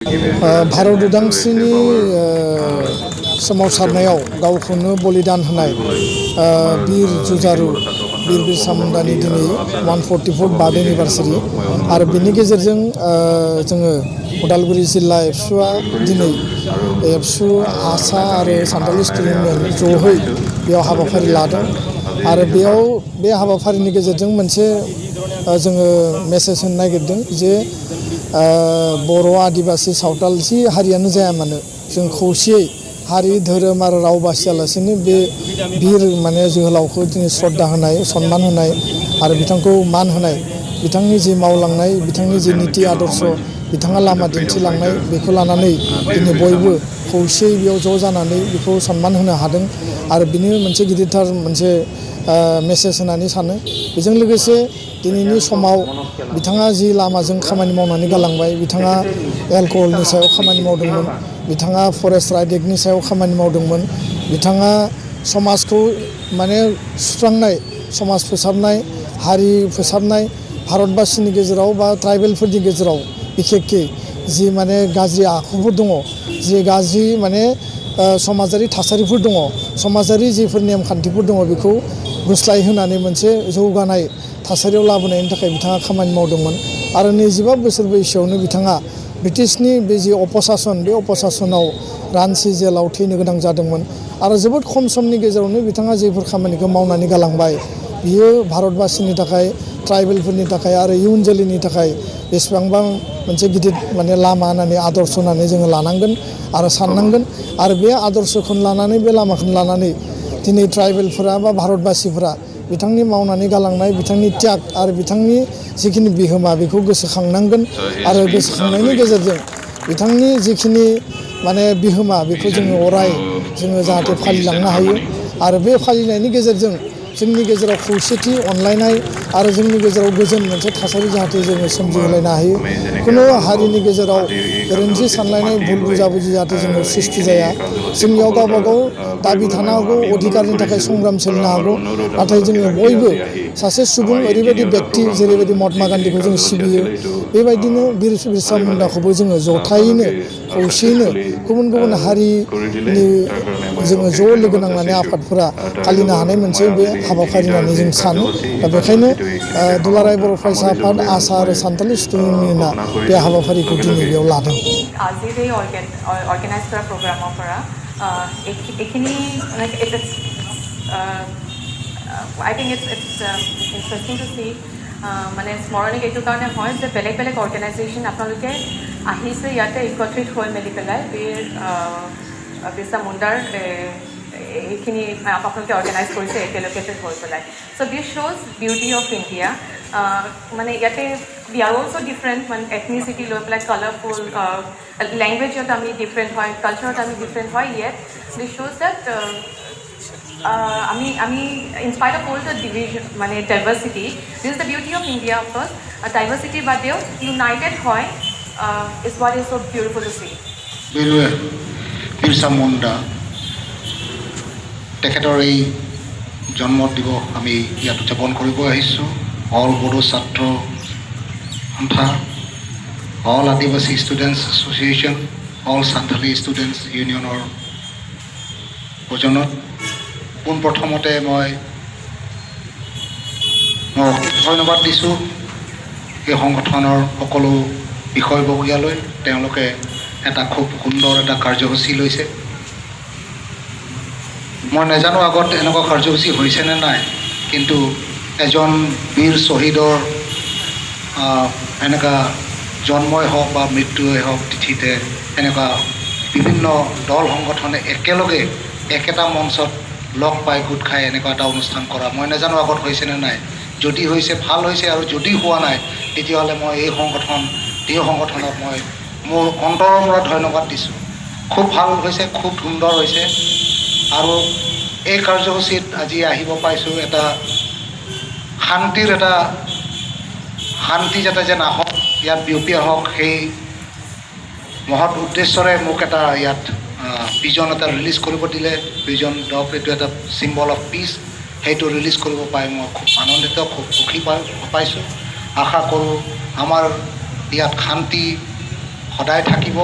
भारत उदांस्रिनि सोमावसारनायाव गावखौनो बलिदान होनाय बीर जुजारु बीर बिरसा मुंडानि दिनै 144 बार्थ एनिभार्सारि आरो बेनि गेजेरजों जोङो उदालगुरि जिल्ला एबसुआ दिनै एबसु आसा आरो सानथालि स्टुडेन्ट इउनियन जयै बेयाव हाबाफारि लादों आरो बेयाव बे हाबाफारिनि गेजेरजों मोनसे जोङो मेसेज होनो नागिरदों जे बर' आदिबासि सावताल जि हारियानो जाया मानो जों खौसेयै हारि धोरोम आरो राव बासियालासेनो बे बीर माने जोहोलावखौ दिनै श्रद्धा होनाय सन्मान होनाय आरो बिथांखौ मान होनाय बिथांनि जि मावलांनाय बिथांनि जि निति आदर्श बिथाङा लामा दिन्थिलांनाय बेखौ लानानै दिनै बयबो खौसेयै बेयाव ज' जानानै बेखौ सन्मान होनो हादों आरो बिनि मोनसे गिदिरथार मोनसे मेसेज होननानै सानो बेजों लोगोसे दिनैनि समाव बिथाङा जि लामाजों खामानि मावनानै गालांबाय बिथाङा एलकहलनि सायाव खामानि मावदोंमोन बिथाङा फरेस्ट राइट एक्टनि सायाव खामानि मावदोंमोन बिथाङा समाजखौ माने सुस्रांनाय समाज फोसाबनाय हारि फोसाबनाय भारतबासिनि गेजेराव बा ट्राइबेलफोरनि गेजेराव बिखेखकै जि माने गाज्रि आखुफोर दङ जि गाज्रि माने समाजारि थासारिफोर दङ समाजारि जिफोर नेमखान्थिफोर दङ बेखौ गुस्लाय होनानै मोनसे जौगानाय थासारियाव लाबोनायनि थाखाय बिथाङा खामानि मावदोंमोन आरो 25 बोसोर बैसोआवनो बिथाङा ब्रिटिशनि बे जि अपसासन बे अपसासनाव रान्चि जेलाव थैनो गोनां जादोंमोन आरो जोबोद खम समनि गेजेरावनो बिथाङा जेफोर खामानिखौ मावनानै गालांबाय बियो भारतबासिनि थाखाय ट्राइबेलफोरनि थाखाय आरो इयुन जोलैनि थाखाय बेसेबांबा मोनसे गिदिर माने लामा होननानै आदर्श होननानै जोङो लानांगोन आरो साननांगोन आरो बे आदर्शखौनो लानानै बे लामाखौनो लानानै दिनै ट्राइबेलफोरा बा भारतबासिफोरा बिथांनि मावनानै गालांनाय बिथांनि त्याग आरो बिथांनि जिखिनि बिहोमा बेखौ गोसोखांनांगोन आरो गोसोखांनायनि गेजेरजों बिथांनि जिखिनि माने बिहोमा बेखौ जोङो अराय जोङो जाहाथे फालिलांनो हायो आरो बे फालिनायनि गेजेरजों जोंनि गेजेराव खौसेथि अनलायनाय आरो जोंनि गेजेराव गोजोन मोनसे थासारि जाहाथे जोङो सोमजिहोलायनो हायो खुनु हारिनि गेजेराव गोरोन्थि सानलायनाय भुल बुजाबुजि जाहाथे जोङो सृष्टि जाया जोंनियाव गावबा गाव दाबि थानो हागौ अधिकारनि थाखाय संग्राम सोलिनो हागौ नाथाय जोङो बयबो सासे सुबुं ओरैबायदि व्यक्ति जेरैबायदि महात्मा गान्धीखौ जों सिबियो बेबायदिनो बीर बिरसा मुंडाखौबो जोङो जथायैनो खौसेयैनो गुबुन गुबुन हारिनि जोङो ज' लोगो नांनानै आफादफोरा फालिनो हानाय मोनसे बे हाबाफारि होननानै जों सानो दा बेखायनो दुलाराय बर' फरायसा आफाद आसा आरो सानथालि स्टुडेन्ट इउनियना बे हाबाफारिखौ दिनै बेयाव लादों আজিৰে অৰ্গেনাইজ কৰা প্ৰগ্ৰামৰ পৰা এইখিনি I think it's interesting to see মানে স্মৰণিক এইটো কাৰণে হয় যে বেলেগ বেলেগ অৰ্গেনাইজেশ্যন আপোনালোকে আহিছে ইয়াতে একত্ৰিত হৈ মেলি পেলাই বীৰ বিৰছা মুণ্ডাৰ এইখিনি আপোনালোকে অৰ্গেনাইজ কৰিছে একেলগে হৈ পেলাই চ' দিছ শ্ব'জ বিউটি অফ ইণ্ডিয়া মানে ইয়াতে উই আৰ অলছ' ডিফাৰেণ্ট মানে এথনিচিটি লৈ পেলাই কালাৰফুল লেংগুৱেজত আমি ডিফাৰেণ্ট হয় কালচাৰত আমি ডিফাৰেণ্ট হয় ইয়েট দিছ শ্ব'জ date in spite of all the division, diversity, this is the beauty of India, of course. Diversity, but they are united. Is what is so beautiful to see. Birsa Munda, তেখেতৰ এই জন্ম দিৱস আমি ইয়াত উদযাপন কৰিব আহিছোঁ অল বড়ো ছাত্ৰ সন্থা অল আদিবাসী ষ্টুডেণ্টছ এছ'চিয়েশ্যন অল সান্থালী ষ্টুডেণ্টছ ইউনিয়নৰ প্ৰজনত পোনপ্ৰথমতে মই ধন্যবাদ দিছোঁ এই সংগঠনৰ সকলো বিষয়ববীয়ালৈ তেওঁলোকে এটা খুব সুন্দৰ এটা কাৰ্যসূচী লৈছে মই নাজানো আগত এনেকুৱা কাৰ্যসূচী হৈছে নে নাই কিন্তু এজন বীৰ শ্বহীদৰ এনেকুৱা জন্মই হওক বা মৃত্যুৱেই হওক তিথিতে এনেকুৱা বিভিন্ন দল সংগঠনে একেলগে একেটা মঞ্চত লগ পাই গোট খাই এনেকুৱা এটা অনুষ্ঠান কৰা মই নাজানো আগত হৈছে নে নাই যদি হৈছে ভাল হৈছে আৰু যদি হোৱা নাই তেতিয়াহ'লে মই এই সংগঠনক মই মোৰ অন্তৰৰ পৰা ধন্যবাদ দিছোঁ খুব ভাল হৈছে খুব সুন্দৰ হৈছে আৰু এই কাৰ্যসূচীত আজি আহিব পাইছোঁ এটা শান্তি যাতে যেন আহক ইয়াত বিয়পি আহক সেই মহৎ উদ্দেশ্যৰে মোক এটা ইয়াত ভিজন এটা ৰিলিজ কৰিব দিলে ভিজন ডক এইটো এটা চিম্বল অফ পিচ সেইটো ৰিলিজ কৰিব পাই মই খুব আনন্দিত খুব সুখী পাইছোঁ আশা কৰোঁ আমাৰ ইয়াত শান্তি সদায় থাকিব